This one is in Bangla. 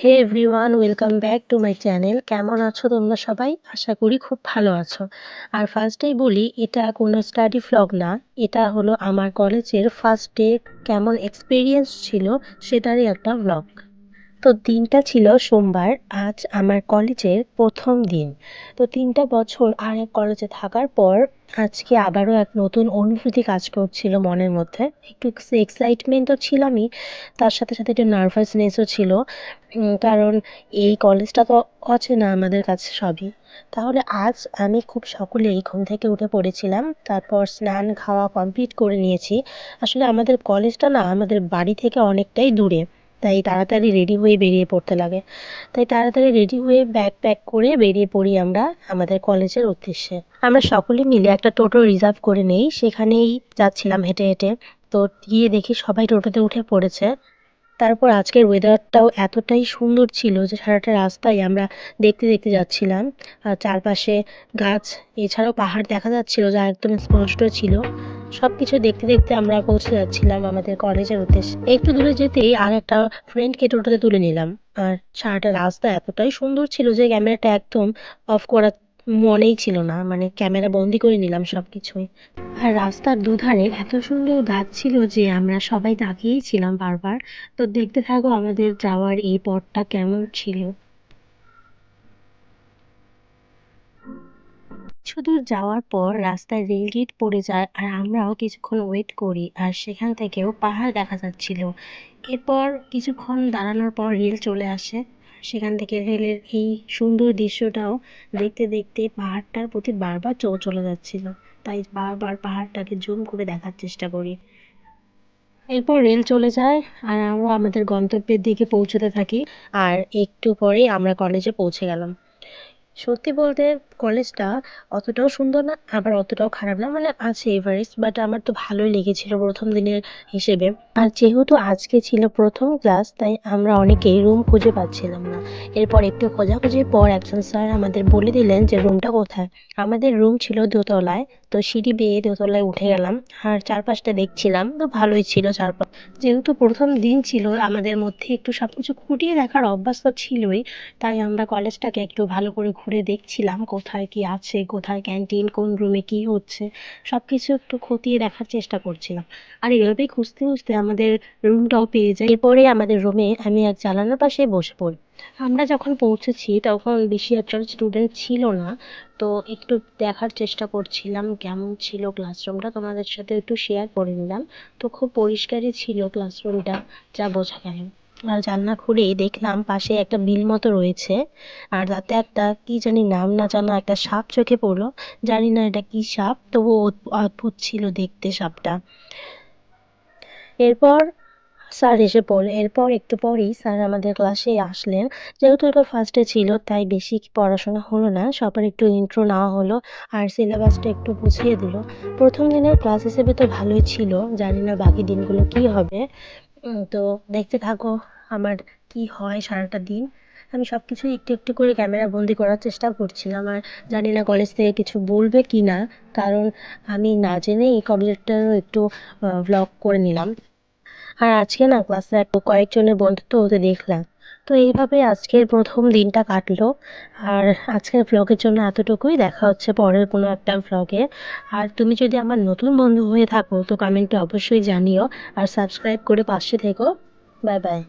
Hey everyone, welcome back to my channel. কেমন আছো তোমরা সবাই? আশা করি খুব ভালো আছো। আর ফার্স্টেই বলি, এটা কোনো স্টাডি ভ্লগ না, এটা হলো আমার কলেজের ফার্স্ট ডে কেমন এক্সপিরিয়েন্স ছিল সেটারই একটা ভ্লগ। তো দিনটা ছিল সোমবার। আজ আমার কলেজের প্রথম দিন। তো ৩টা বছর আরেক কলেজে থাকার পর আজকে আবারও এক নতুন অনুভূতি কাজ করছিল মনের মধ্যে। একটু এক্সাইটমেন্টও ছিলামই, তার সাথে সাথে একটু নার্ভাসনেসও ছিল। কারণ এই কলেজটা তো অচেনা আমাদের কাছে সবই। তাহলে আজ আমি খুব সকলেই ঘুম থেকে উঠে পড়েছিলাম, তারপর স্নান খাওয়া কমপ্লিট করে নিয়েছি। আসলে আমাদের কলেজটা না আমাদের বাড়ি থেকে অনেকটাই দূরে, তাই তাড়াতাড়ি রেডি হয়ে বেরিয়ে পড়তে লাগে। তাই তাড়াতাড়ি রেডি হয়ে ব্যাগ প্যাক করে বেরিয়ে পড়ি আমরা আমাদের কলেজের উদ্দেশ্যে। আমরা সকলে মিলে একটা টোটো রিজার্ভ করে নেই, সেখানেই যাচ্ছিলাম হেঁটে হেঁটে। তো গিয়ে দেখি সবাই টোটোতে উঠে পড়েছে। তারপর আজকের ওয়েদারটাও এতটাই সুন্দর ছিল যে সারাটা রাস্তায় আমরা দেখতে দেখতে যাচ্ছিলাম। আর চারপাশে গাছ, এছাড়াও পাহাড় দেখা যাচ্ছিল যা একদম স্পষ্ট ছিল। সব কিছু দেখতে দেখতে আমরা পৌঁছে যাচ্ছিলাম আমাদের কলেজের উদ্দেশ্যে। একটু দূরে যেতেই আর একটা ফ্রেন্ডকে টোটোতে তুলে নিলাম। আর সারাটা রাস্তা এতটাই সুন্দর ছিল যে ক্যামেরাটা একদম অফ করা মনেই ছিল না, মানে ক্যামেরা বন্দি করে নিলাম সব কিছুই। আর রাস্তার দুধারে এত সুন্দর গাছ ছিল যে আমরা সবাই তাকিয়েই ছিলাম বারবার। তো দেখতে থাকো আমাদের যাওয়ার এই পথটা কেমন ছিল। কিছু দূর যাওয়ার পর রাস্তায় রেলগেট পড়ে যায় আর আমরাও কিছুক্ষণ ওয়েট করি, আর সেখান থেকেও পাহাড় দেখা যাচ্ছিল। এরপর কিছুক্ষণ দাঁড়ানোর পর রেল চলে আসে। সেখান থেকে রেলের এই সুন্দর দৃশ্যটাও দেখতে দেখতে পাহাড়টার প্রতি বারবার চোখ চলে যাচ্ছিল, তাই বারবার পাহাড়টাকে জুম করে দেখার চেষ্টা করি। এরপর রেল চলে যায় আর আমরা আমাদের গন্তব্যের দিকে পৌঁছতে থাকি। আর একটু পরেই আমরা কলেজে পৌঁছে গেলাম। সত্যি বলতে কলেজটা অতটাও সুন্দর না, আবার অতটাও খারাপ না, মানে আছে এভারেজ, বাট আমার তো ভালোই লেগেছিল প্রথম দিনের হিসেবে। আর যেহেতু আজকে ছিল প্রথম ক্লাস, তাই আমরা অনেকেই রুম খুঁজে পাচ্ছিলাম না। এরপর একটু খোঁজাখুঁজির পর একজন স্যার আমাদের বলে দিলেন যে রুমটা কোথায়। আমাদের রুম ছিল দোতলায়। তো সিঁড়ি বেয়ে দোতলায় উঠে গেলাম আর চারপাশটা দেখছিলাম, তো ভালোই ছিল চারপাশ। যেহেতু প্রথম দিন ছিল, আমাদের মধ্যে একটু সবকিছু খুঁটিয়ে দেখার অভ্যাস তো ছিলই। তাই আমরা কলেজটাকে একটু ভালো করে ঘুরে দেখছিলাম কোথায় কি আছে, কোথায় ক্যান্টিন, কোন রুমে কি হচ্ছে, সব কিছু একটু খতিয়ে দেখার চেষ্টা করছিলাম। আর এভাবেই খুঁজতে খুঁজতে আমাদের রুমটাও পেয়ে যাই। এরপরে আমাদের রুমে আমি এক জানালার পাশে বসে পড়ি। আমরা যখন পৌঁছেছি তখন বেশি একটা স্টুডেন্ট ছিল না। তো একটু দেখার চেষ্টা করছিলাম কেমন ছিল ক্লাসরুমটা, তোমাদের সাথে একটু শেয়ার করে নিলাম। তো খুব পরিষ্কারই ছিল ক্লাসরুমটা, যা বোঝা গেল। আর জানলা খুলেই দেখলাম পাশে একটা বিল মতো রয়েছে, আর তাতে একটা কি জানি নাম না জানা একটা সাপ চোখে পড়লো। জানি না এটা কি সাপ, তবু অদ্ভুত ছিল দেখতে সাপটা। এরপর স্যার এসে পড়লো। এরপর একটু পরেই স্যার আমাদের ক্লাসে আসলেন। যেহেতু এটা ফার্স্টে ছিল তাই বেশি পড়াশোনা হলো না, সবার একটু ইন্ট্রো নেওয়া হলো আর সিলেবাসটা একটু বুঝিয়ে দিল। প্রথম দিনের ক্লাস হিসেবে তো ভালোই ছিল, জানি না বাকি দিনগুলো কি হবে। তো দেখতে থাকো আমার কি হয় সারাটা দিন। আমি সব কিছুই একটু একটু করে ক্যামেরা বন্দি করার চেষ্টা করছিলাম, আর জানি না কলেজ থেকে কিছু বলবে কি না, কারণ আমি না জেনেই এই কলেজটারও একটু ভ্লগ করে নিলাম। আর আজকে না ক্লাসে একটু কয়েকজনের বন্ধুত্ব হতে দেখলাম। তো এইভাবে আজকের প্রথম দিনটা কাটলো। আর আজকের ভ্লগের জন্য এতটুকুই, দেখা হচ্ছে পরের কোনো একটা ভ্লগে। আর তুমি যদি আমার নতুন বন্ধু হয়ে থাকো তো কমেন্টে অবশ্যই জানিও, আর সাবস্ক্রাইব করে পাশে থেকো। Bye bye.